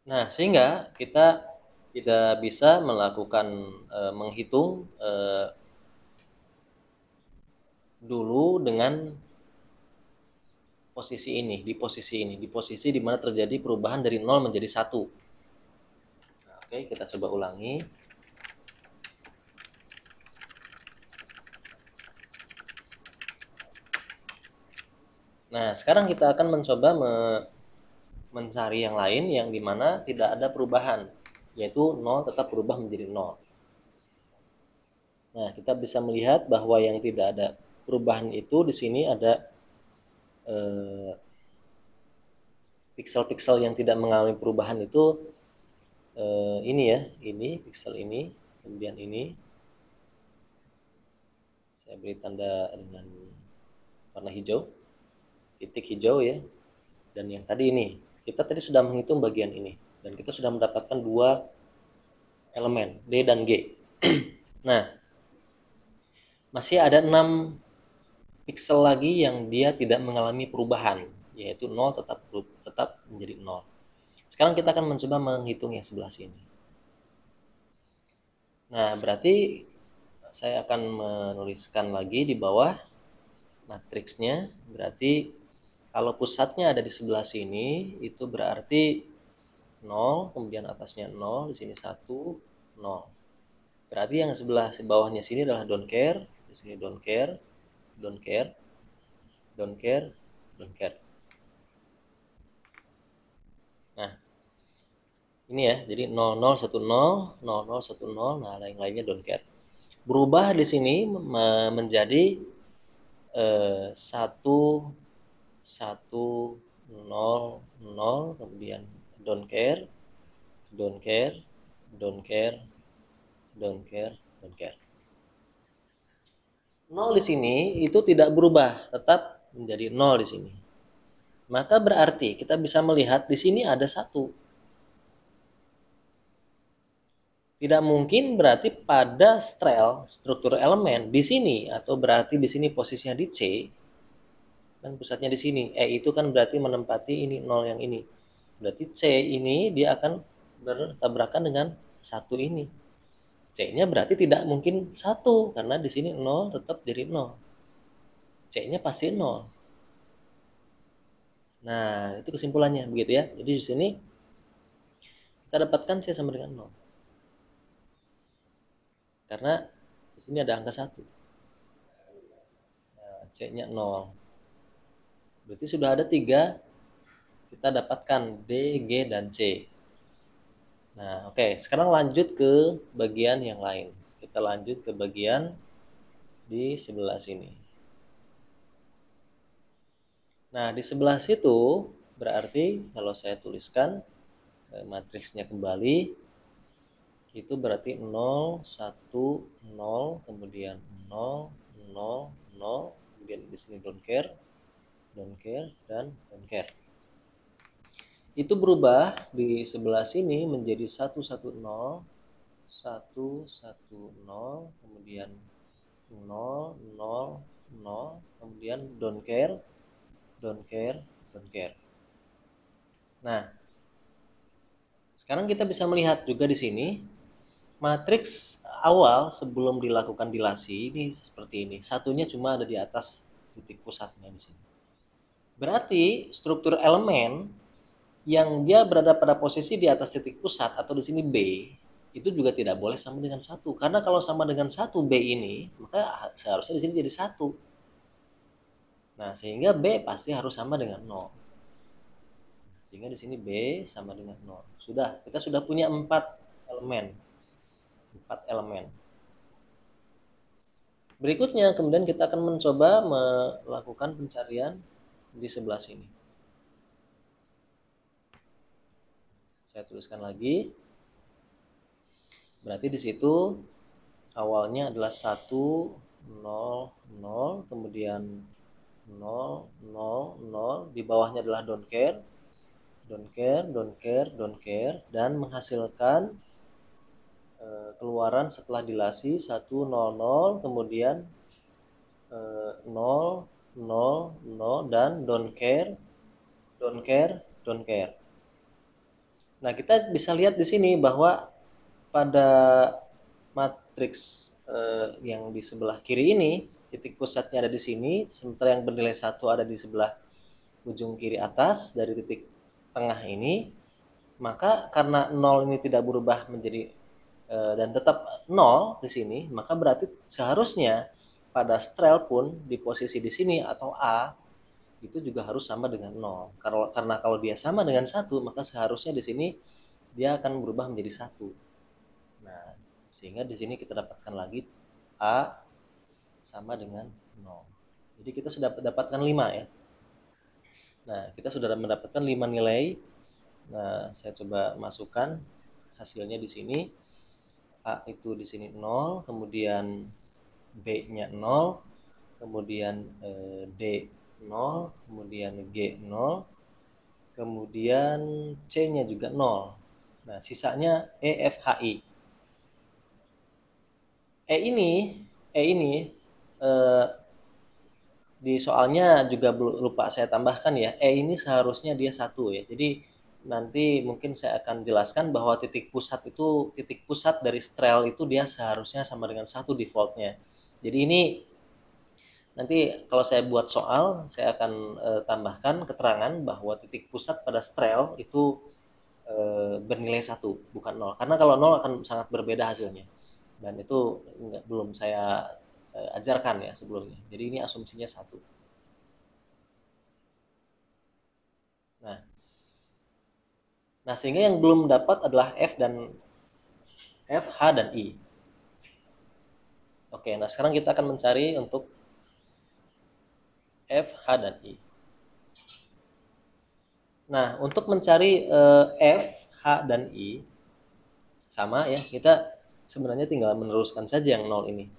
Nah, sehingga kita tidak bisa melakukan menghitung dulu dengan di posisi di mana terjadi perubahan dari 0 menjadi 1. Nah, oke, kita coba ulangi. Nah, sekarang kita akan mencoba mencari yang lain yang dimana tidak ada perubahan, yaitu 0 tetap berubah menjadi 0. Nah, kita bisa melihat bahwa yang tidak ada perubahan itu di sini ada eh, pixel-pixel yang tidak mengalami perubahan itu ini ya, ini pixel ini, kemudian ini saya beri tanda dengan warna hijau, titik hijau ya, dan yang tadi ini kita tadi sudah menghitung bagian ini dan kita sudah mendapatkan dua elemen D dan G. Nah, masih ada 6 pixel lagi yang dia tidak mengalami perubahan, yaitu 0 tetap menjadi 0. Sekarang kita akan mencoba menghitung yang sebelah sini. Nah, berarti saya akan menuliskan lagi di bawah matriksnya. Berarti kalau pusatnya ada di sebelah sini, itu berarti 0, kemudian atasnya 0, di sini 1, 0. Berarti yang sebelah bawahnya sini adalah don't care, di sini don't care, don't care, don't care, don't care. Nah, ini ya, jadi 0010, 0010, nah lain-lainnya don't care. Berubah di sini menjadi 1, 1, 0, 0, kemudian don't care, don't care, don't care, don't care, don't care. 0 di sini itu tidak berubah, tetap menjadi 0 di sini. Maka berarti kita bisa melihat di sini ada 1. Tidak mungkin berarti pada struktur elemen di sini, atau berarti di sini posisinya di C, kan pusatnya di sini. Itu kan berarti menempati ini 0 yang ini. Berarti C ini dia akan bertabrakan dengan 1 ini. C-nya berarti tidak mungkin 1 karena di sini 0 tetap jadi 0. C-nya pasti 0. Nah, itu kesimpulannya begitu ya. Jadi di sini kita dapatkan C sama dengan 0. Karena di sini ada angka 1. Nah, C-nya 0. Berarti sudah ada 3 kita dapatkan D, G, dan C. Nah, oke. Sekarang lanjut ke bagian yang lain. Kita lanjut ke bagian di sebelah sini. Nah, di sebelah situ berarti kalau saya tuliskan matriksnya kembali, itu berarti 0, 1, 0, kemudian 0, 0, 0, kemudian di sini don't care, dan don't care. Itu berubah di sebelah sini menjadi 110, 110, kemudian 0, 0, 0, kemudian don't care, don't care, don't care. Nah, sekarang kita bisa melihat juga di sini matriks awal sebelum dilakukan dilasi ini seperti ini. Satunya cuma ada di atas titik pusatnya di sini. Berarti struktur elemen yang dia berada pada posisi di atas titik pusat atau di sini B itu juga tidak boleh sama dengan 1. Karena kalau sama dengan 1 B ini, maka seharusnya di sini jadi 1. Nah, sehingga B pasti harus sama dengan 0. Sehingga di sini B sama dengan 0. Sudah, kita sudah punya 4 elemen. 4 elemen. Berikutnya kemudian kita akan mencoba melakukan pencarian di sebelah sini. Saya tuliskan lagi. Berarti di situ awalnya adalah 1, 0, 0, kemudian 0, 0, 0, di bawahnya adalah don't care, don't care, don't care, don't care, dan menghasilkan keluaran setelah dilasi 1, 0, 0, kemudian 0, 0, 0, dan don't care, don't care, don't care. Nah, kita bisa lihat di sini bahwa pada matriks yang di sebelah kiri ini, titik pusatnya ada di sini, sementara yang bernilai 1 ada di sebelah ujung kiri atas dari titik tengah ini. Maka karena 0 ini tidak berubah menjadi dan tetap 0 di sini, maka berarti seharusnya pada strel pun di posisi di sini atau A itu juga harus sama dengan 0. Karena kalau dia sama dengan 1, maka seharusnya di sini dia akan berubah menjadi 1. Nah, sehingga di sini kita dapatkan lagi A sama dengan 0. Jadi kita sudah dapatkan 5 ya. Nah, kita sudah mendapatkan 5 nilai. Nah, saya coba masukkan hasilnya di sini. A itu di sini 0, kemudian B-nya 0, kemudian D 0, kemudian G 0, kemudian C-nya juga 0. Nah, sisanya E, F, H, I. E ini di soalnya juga lupa saya tambahkan ya. E ini seharusnya dia 1 ya. Jadi nanti mungkin saya akan jelaskan bahwa titik pusat dari strel itu dia seharusnya sama dengan 1 defaultnya. Jadi ini nanti kalau saya buat soal, saya akan tambahkan keterangan bahwa titik pusat pada strel itu bernilai 1, bukan 0. Karena kalau 0 akan sangat berbeda hasilnya. Dan itu belum saya ajarkan ya sebelumnya. Jadi ini asumsinya 1. Nah, sehingga yang belum dapat adalah F, H, dan I. Oke, nah sekarang kita akan mencari untuk F, H, dan I. Nah, untuk mencari F, H, dan I, sama ya, kita sebenarnya tinggal meneruskan saja yang 0 ini.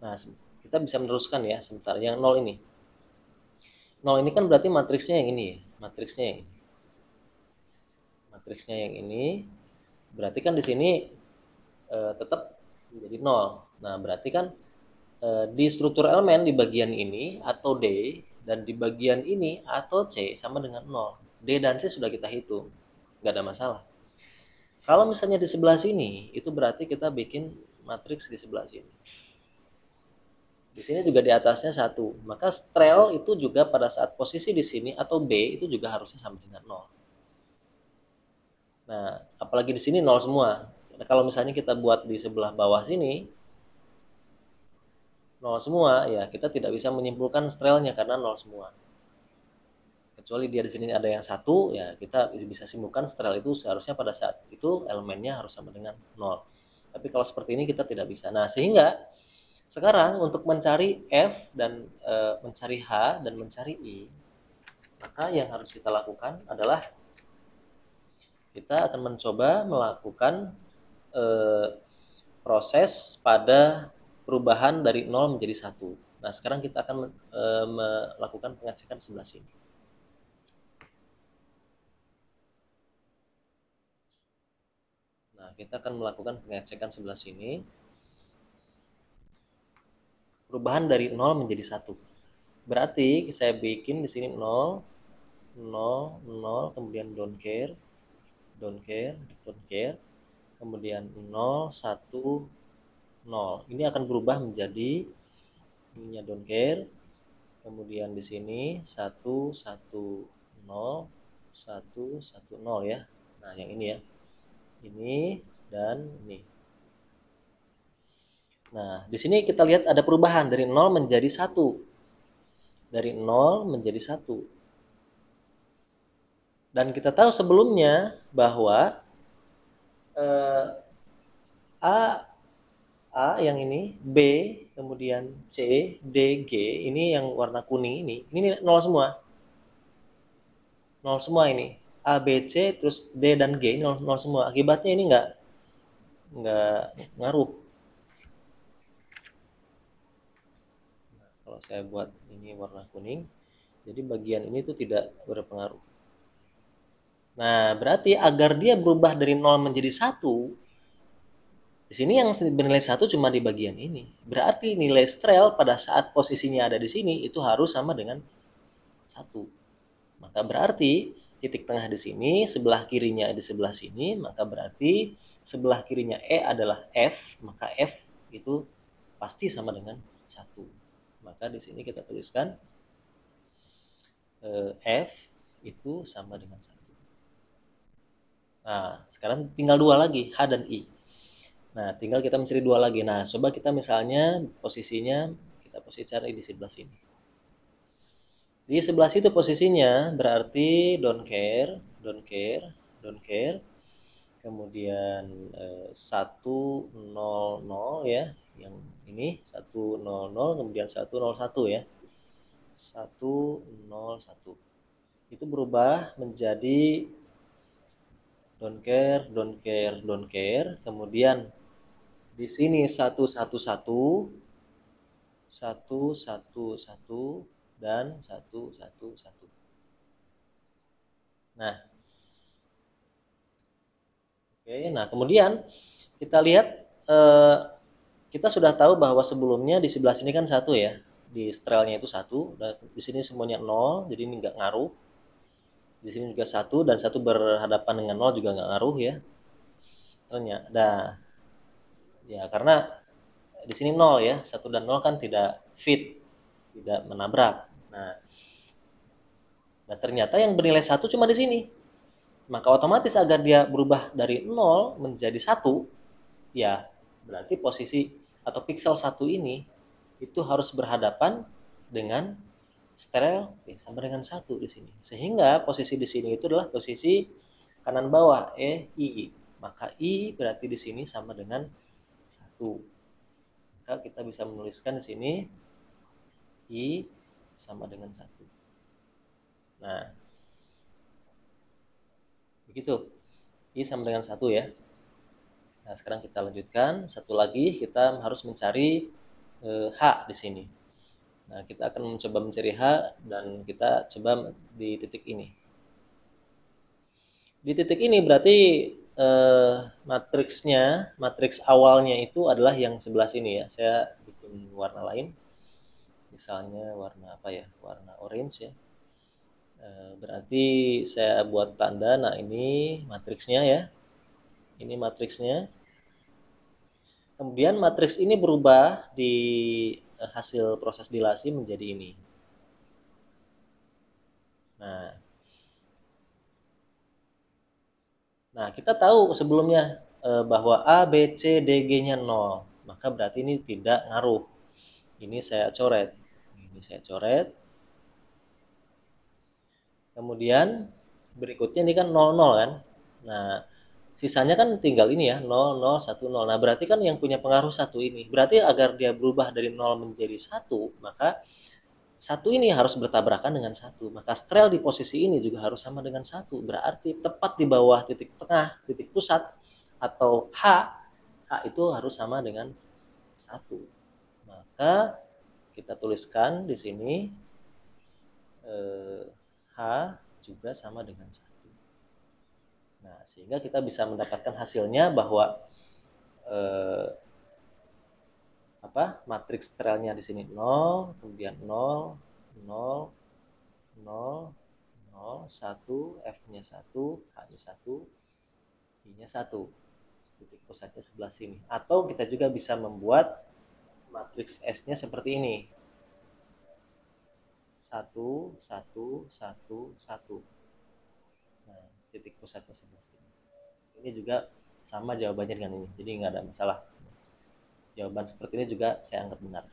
Nah, kita bisa meneruskan ya, sebentar, yang 0 ini. 0 ini kan berarti matriksnya yang ini ya, matriksnya yang ini, berarti kan di sini tetap menjadi 0. Nah, berarti kan di struktur elemen di bagian ini atau D, dan di bagian ini atau C sama dengan 0. D dan C sudah kita hitung, nggak ada masalah. Kalau misalnya di sebelah sini, itu berarti kita bikin matriks di sebelah sini. Di sini juga di atasnya 1. Maka strel itu juga pada saat posisi di sini atau B itu juga harusnya sama dengan 0. Nah, apalagi di sini 0 semua. Nah, kalau misalnya kita buat di sebelah bawah sini 0 semua, ya kita tidak bisa menyimpulkan strelnya karena 0 semua. Kecuali dia di sini ada yang 1, ya kita bisa simpulkan strel itu seharusnya pada saat itu elemennya harus sama dengan 0. Tapi kalau seperti ini kita tidak bisa. Nah, sehingga sekarang untuk mencari F dan mencari H dan mencari I, maka yang harus kita lakukan adalah kita akan mencoba melakukan proses pada perubahan dari 0 menjadi 1. Nah, sekarang kita akan melakukan pengecekan sebelah sini. Nah, kita akan melakukan pengecekan sebelah sini. Perubahan dari 0 menjadi 1. Berarti saya bikin di sini 0, 0, 0, kemudian don't care, kemudian 0, 1, 0. Ini akan berubah menjadi ininya don't care, kemudian di sini 1, 1, 0, 1, 1, 0 ya. Nah, yang ini ya. Ini dan ini. Nah, di sini kita lihat ada perubahan dari 0 menjadi 1. Dari 0 menjadi 1. Dan kita tahu sebelumnya bahwa A yang ini, B, kemudian C, D, G, ini yang warna kuning ini 0 semua. 0 semua ini. A, B, C, terus D dan G ini 0 semua. Akibatnya ini nggak ngaruh. Nah, kalau saya buat ini warna kuning, jadi bagian ini tuh tidak berpengaruh. Nah, berarti agar dia berubah dari 0 menjadi 1, di sini yang bernilai 1 cuma di bagian ini. Berarti nilai strel pada saat posisinya ada di sini itu harus sama dengan 1. Maka berarti titik tengah di sini, sebelah kirinya di sebelah sini, maka berarti sebelah kirinya E adalah F, maka F itu pasti sama dengan 1. Maka di sini kita tuliskan F itu sama dengan 1. Nah, sekarang tinggal 2 lagi, H dan I. Nah, tinggal kita mencari 2 lagi. Nah, coba kita misalnya posisinya, kita posisikan di sebelah sini. Di sebelah situ posisinya berarti don't care, don't care, don't care. Kemudian 100 ya, yang ini 100, kemudian 101 ya. 101. Itu berubah menjadi don't care, don't care, don't care. Kemudian di sini 111, 111 dan 111. Nah, oke. Nah, kemudian kita lihat kita sudah tahu bahwa sebelumnya di sebelah sini kan 1 ya. Di strelnya itu 1, dan di sini semuanya 0, jadi ini nggak ngaruh. Di sini juga 1 dan 1 berhadapan dengan 0 juga nggak ngaruh ya. Ternyata ya karena di sini 0 ya, 1 dan 0 kan tidak fit, tidak menabrak. Nah, ternyata yang bernilai 1 cuma di sini. Maka otomatis agar dia berubah dari 0 menjadi 1, ya berarti posisi atau pixel 1 ini itu harus berhadapan dengan stereo sama dengan 1 di sini. Sehingga posisi di sini itu adalah posisi kanan bawah I. Maka I berarti di sini sama dengan 1. Maka kita bisa menuliskan di sini I sama dengan 1. Nah, begitu. I sama dengan 1 ya. Nah, sekarang kita lanjutkan. Satu lagi kita harus mencari H di sini. Nah, kita akan mencoba mencari H dan kita coba di titik ini. Di titik ini berarti matriks awalnya itu adalah yang sebelah sini ya. Saya bikin warna lain. Misalnya warna apa ya? Warna orange ya. Berarti saya buat tanda. Nah, ini matriksnya ya. Ini matriksnya. Kemudian matriks ini berubah di hasil proses dilasi menjadi ini. Nah, kita tahu sebelumnya bahwa A, B, C, D, G-nya 0. Maka berarti ini tidak ngaruh. Ini saya coret. Ini saya coret. Kemudian berikutnya ini kan 00 kan. Nah, sisanya kan tinggal ini ya, 0, 0, 1, 0. Nah, berarti kan yang punya pengaruh 1 ini. Berarti agar dia berubah dari 0 menjadi 1, maka 1 ini harus bertabrakan dengan 1. Maka strel di posisi ini juga harus sama dengan 1. Berarti tepat di bawah titik tengah, titik pusat, atau H itu harus sama dengan 1. Maka kita tuliskan di sini H juga sama dengan 1. Nah, sehingga kita bisa mendapatkan hasilnya bahwa matriks strelnya di sini 0, kemudian 0, 0, 0, 0, 1, F-nya 1, H-nya 1, I-nya 1. Titik pusatnya sebelah sini. Atau kita juga bisa membuat matriks S-nya seperti ini. 1, 1, 1, 1. Nah, titik pusatnya sebelah sini. Ini juga sama jawabannya dengan ini. Jadi nggak ada masalah. Jawaban seperti ini juga saya anggap benar.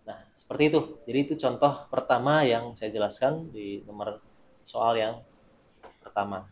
Nah, seperti itu. Jadi itu contoh pertama yang saya jelaskan di nomor soal yang pertama.